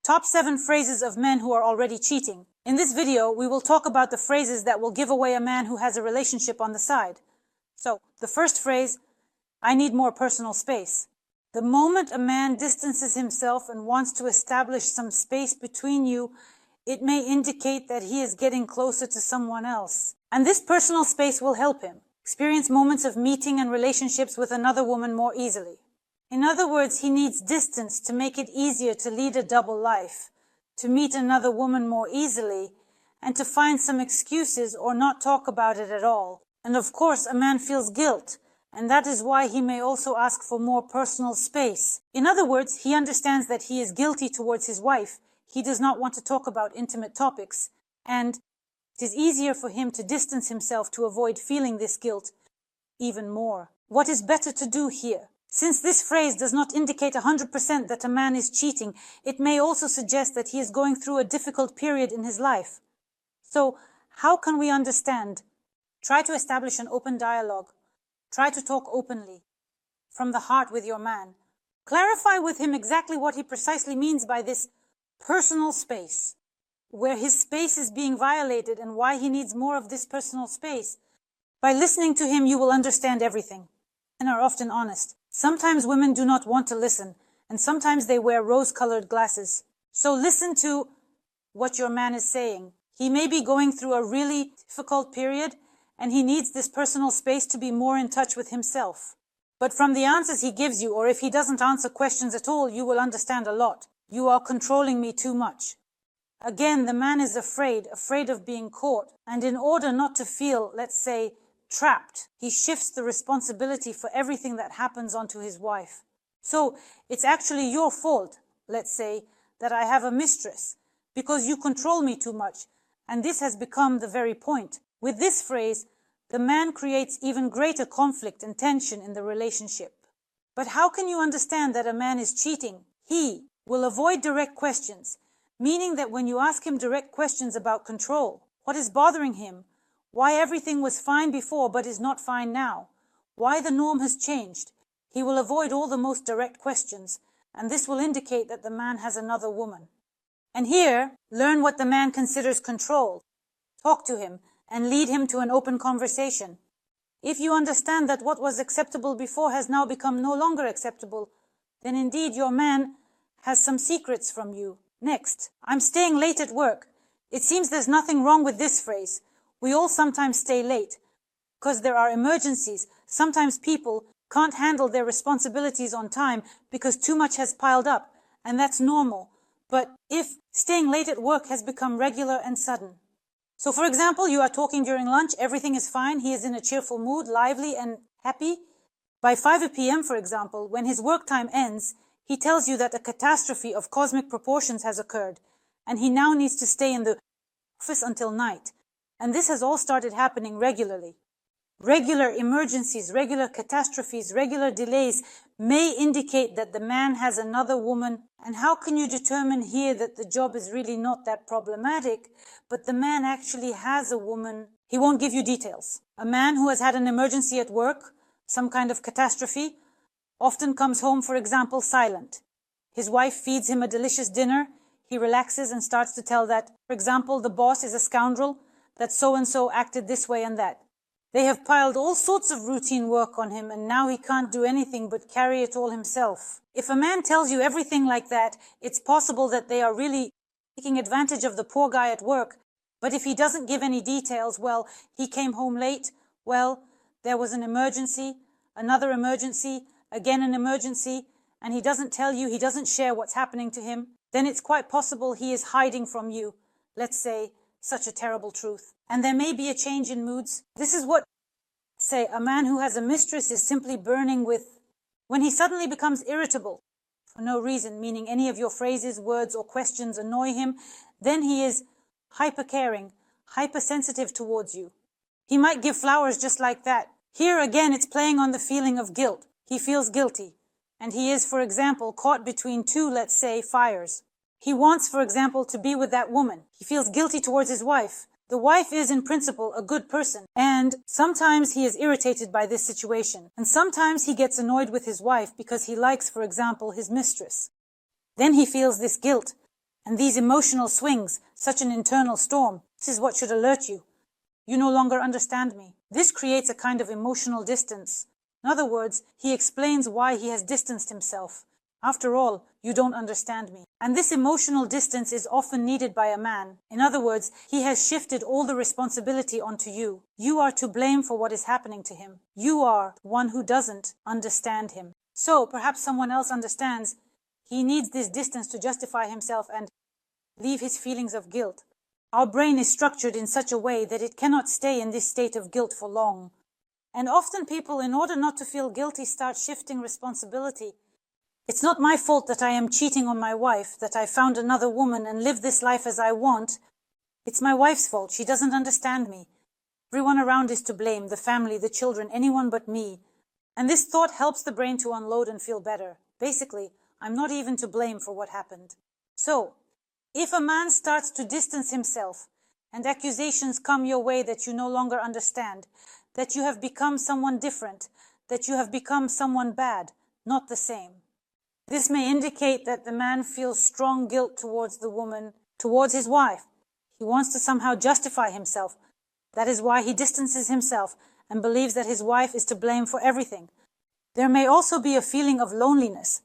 Top 7 phrases of men who are already cheating. In this video, we will talk about the phrases that will give away a man who has a relationship on the side. So, the first phrase, I need more personal space. The moment a man distances himself and wants to establish some space between you, it may indicate that he is getting closer to someone else. And this personal space will help him experience moments of meeting and relationships with another woman more easily. In other words, he needs distance to make it easier to lead a double life, to meet another woman more easily, and to find some excuses or not talk about it at all. And of course, a man feels guilt, and that is why he may also ask for more personal space. In other words, he understands that he is guilty towards his wife. He does not want to talk about intimate topics, and it is easier for him to distance himself to avoid feeling this guilt even more. What is better to do here? Since this phrase does not indicate 100% that a man is cheating, it may also suggest that he is going through a difficult period in his life. So, how can we understand? Try to establish an open dialogue. Try to talk openly, from the heart with your man. Clarify with him exactly what he precisely means by this personal space, where his space is being violated and why he needs more of this personal space. By listening to him, you will understand everything. Men are often honest. Sometimes women do not want to listen, and sometimes they wear rose-colored glasses. So listen to what your man is saying. He may be going through a really difficult period, and he needs this personal space to be more in touch with himself. But from the answers he gives you, or if he doesn't answer questions at all, you will understand a lot. You are controlling me too much. Again, the man is afraid of being caught, and in order not to feel, let's say, trapped, he shifts the responsibility for everything that happens onto his wife. So, it's actually your fault, let's say, that I have a mistress, because you control me too much, and this has become the very point. With this phrase, the man creates even greater conflict and tension in the relationship. But how can you understand that a man is cheating? He will avoid direct questions, meaning that when you ask him direct questions about control, what is bothering him, why everything was fine before but is not fine now, why the norm has changed, he will avoid all the most direct questions, and this will indicate that the man has another woman. And here, learn what the man considers control. Talk to him and lead him to an open conversation. If you understand that what was acceptable before has now become no longer acceptable, then indeed your man has some secrets from you. Next, I'm staying late at work. It seems there's nothing wrong with this phrase. We all sometimes stay late because there are emergencies. Sometimes people can't handle their responsibilities on time because too much has piled up, and that's normal. But if staying late at work has become regular and sudden. So for example, you are talking during lunch, everything is fine, he is in a cheerful mood, lively and happy. By 5 p.m., for example, when his work time ends, he tells you that a catastrophe of cosmic proportions has occurred, and he now needs to stay in the office until night. And this has all started happening regularly. Regular emergencies, regular catastrophes, regular delays may indicate that the man has another woman. And how can you determine here that the job is really not that problematic, but the man actually has a woman? He won't give you details. A man who has had an emergency at work, some kind of catastrophe, often comes home, for example, silent. His wife feeds him a delicious dinner. He relaxes and starts to tell that, for example, the boss is a scoundrel, that so-and-so acted this way and that. They have piled all sorts of routine work on him, and now he can't do anything but carry it all himself. If a man tells you everything like that, it's possible that they are really taking advantage of the poor guy at work. But if he doesn't give any details, well, he came home late, well, there was an emergency, another emergency, again an emergency, and he doesn't tell you, he doesn't share what's happening to him, then it's quite possible he is hiding from you, let's say, such a terrible truth. And there may be a change in moods. This is what, say, a man who has a mistress is simply burning with. When he suddenly becomes irritable, for no reason, meaning any of your phrases, words, or questions annoy him, then he is hyper-caring, hypersensitive towards you. He might give flowers just like that. Here again, it's playing on the feeling of guilt. He feels guilty. And he is, for example, caught between two, let's say, fires. He wants, for example, to be with that woman. He feels guilty towards his wife. The wife is, in principle, a good person, and sometimes he is irritated by this situation, and sometimes he gets annoyed with his wife because he likes, for example, his mistress. Then he feels this guilt, And these emotional swings, such an internal storm, this is what should alert you. You no longer understand me. This creates a kind of emotional distance. In other words, he explains why he has distanced himself. After all, you don't understand me. And this emotional distance is often needed by a man. In other words, he has shifted all the responsibility onto you. You are to blame for what is happening to him. You are one who doesn't understand him. So perhaps someone else understands. He needs this distance to justify himself and leave his feelings of guilt. Our brain is structured in such a way that it cannot stay in this state of guilt for long. And often people, in order not to feel guilty, start shifting responsibility. It's not my fault that I am cheating on my wife, that I found another woman and live this life as I want. It's my wife's fault. She doesn't understand me. Everyone around is to blame, the family, the children, anyone but me. And this thought helps the brain to unload and feel better. Basically, I'm not even to blame for what happened. So, if a man starts to distance himself and accusations come your way that you no longer understand, that you have become someone different, that you have become someone bad, not the same. This may indicate that the man feels strong guilt towards the woman, towards his wife. He wants to somehow justify himself. That is why he distances himself and believes that his wife is to blame for everything. There may also be a feeling of loneliness.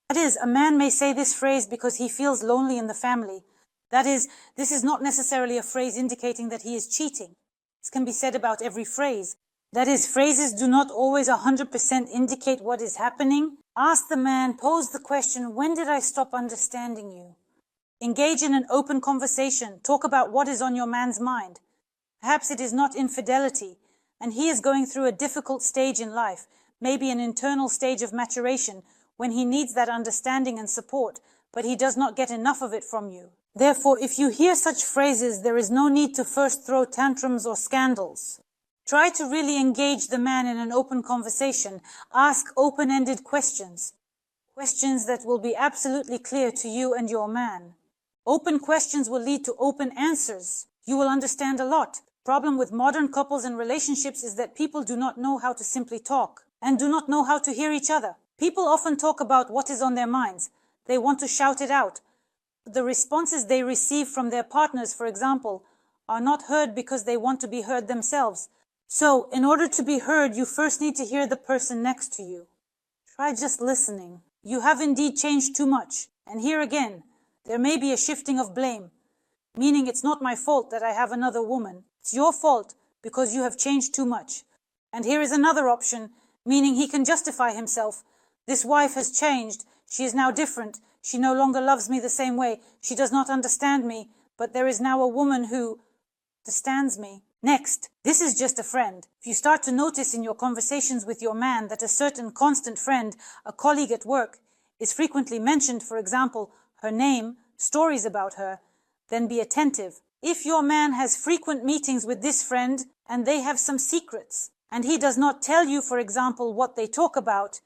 That is, a man may say this phrase because he feels lonely in the family. That is, this is not necessarily a phrase indicating that he is cheating. This can be said about every phrase. That is, phrases do not always 100% indicate what is happening. Ask the man, pose the question, when did I stop understanding you? Engage in an open conversation. Talk about what is on your man's mind. Perhaps it is not infidelity, and he is going through a difficult stage in life, maybe an internal stage of maturation, when he needs that understanding and support, but he does not get enough of it from you. Therefore, if you hear such phrases, there is no need to first throw tantrums or scandals. Try to really engage the man in an open conversation. Ask open-ended questions. Questions that will be absolutely clear to you and your man. Open questions will lead to open answers. You will understand a lot. Problem with modern couples and relationships is that people do not know how to simply talk and do not know how to hear each other. People often talk about what is on their minds. They want to shout it out. The responses they receive from their partners, for example, are not heard because they want to be heard themselves. So, in order to be heard, you first need to hear the person next to you. Try just listening. You have indeed changed too much. And here again, there may be a shifting of blame, meaning it's not my fault that I have another woman. It's your fault because you have changed too much. And here is another option, meaning he can justify himself. This wife has changed. She is now different. She no longer loves me the same way. She does not understand me. But there is now a woman who understands me. Next, this is just a friend. If you start to notice in your conversations with your man that a certain constant friend, a colleague at work, is frequently mentioned, for example, her name, stories about her, then be attentive. If your man has frequent meetings with this friend and they have some secrets, and he does not tell you, for example, what they talk about,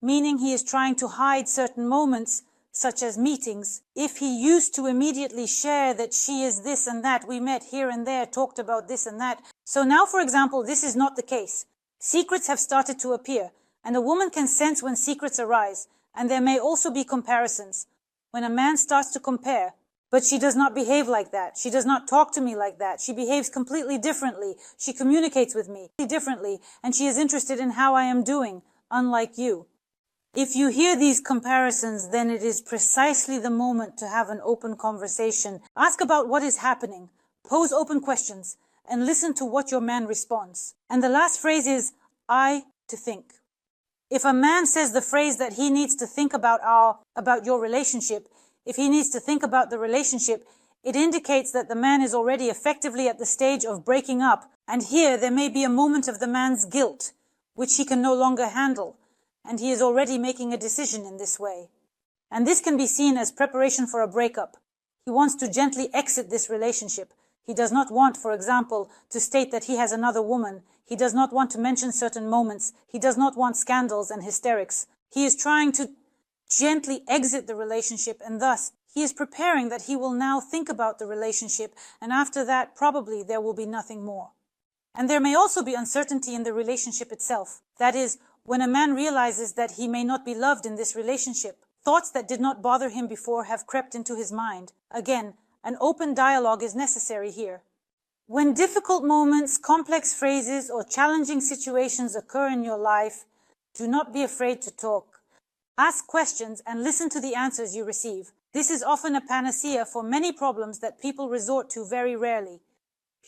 meaning he is trying to hide certain moments, such as meetings, if he used to immediately share that she is this and that, we met here and there, talked about this and that. So now, for example, this is not the case. Secrets have started to appear, and a woman can sense when secrets arise, and there may also be comparisons. When a man starts to compare, but she does not behave like that. She does not talk to me like that. She behaves completely differently. She communicates with me differently, and she is interested in how I am doing, unlike you. If you hear these comparisons, then it is precisely the moment to have an open conversation. Ask about what is happening, pose open questions, and listen to what your man responds. And the last phrase is, to think. If a man says the phrase that he needs to think about your relationship, if he needs to think about the relationship, it indicates that the man is already effectively at the stage of breaking up. And here there may be a moment of the man's guilt, which he can no longer handle. And he is already making a decision in this way. And this can be seen as preparation for a breakup. He wants to gently exit this relationship. He does not want, for example, to state that he has another woman. He does not want to mention certain moments. He does not want scandals and hysterics. He is trying to gently exit the relationship, and thus he is preparing that he will now think about the relationship, and after that probably there will be nothing more. And there may also be uncertainty in the relationship itself. That is, when a man realizes that he may not be loved in this relationship, Thoughts that did not bother him before have crept into his mind. Again, an open dialogue is necessary here. When difficult moments, complex phrases, or challenging situations occur in your life, do not be afraid to talk. Ask questions and listen to the answers you receive. This is often a panacea for many problems that people resort to very rarely.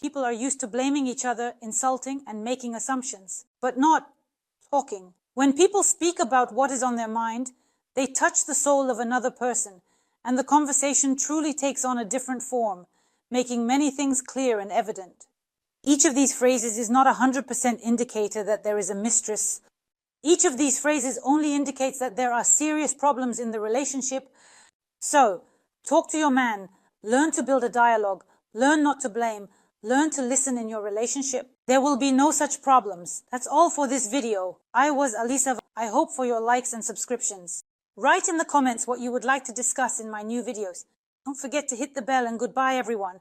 People are used to blaming each other, insulting, and making assumptions, but not talking. When people speak about what is on their mind, they touch the soul of another person, and the conversation truly takes on a different form, making many things clear and evident. Each of these phrases is not a 100% indicator that there is a mistress. Each of these phrases only indicates that there are serious problems in the relationship. So, talk to your man, learn to build a dialogue, learn not to blame, learn to listen in your relationship. There will be no such problems. That's all for this video. I was Alisa. I hope for your likes and subscriptions. Write in the comments what you would like to discuss in my new videos. Don't forget to hit the bell, and goodbye everyone.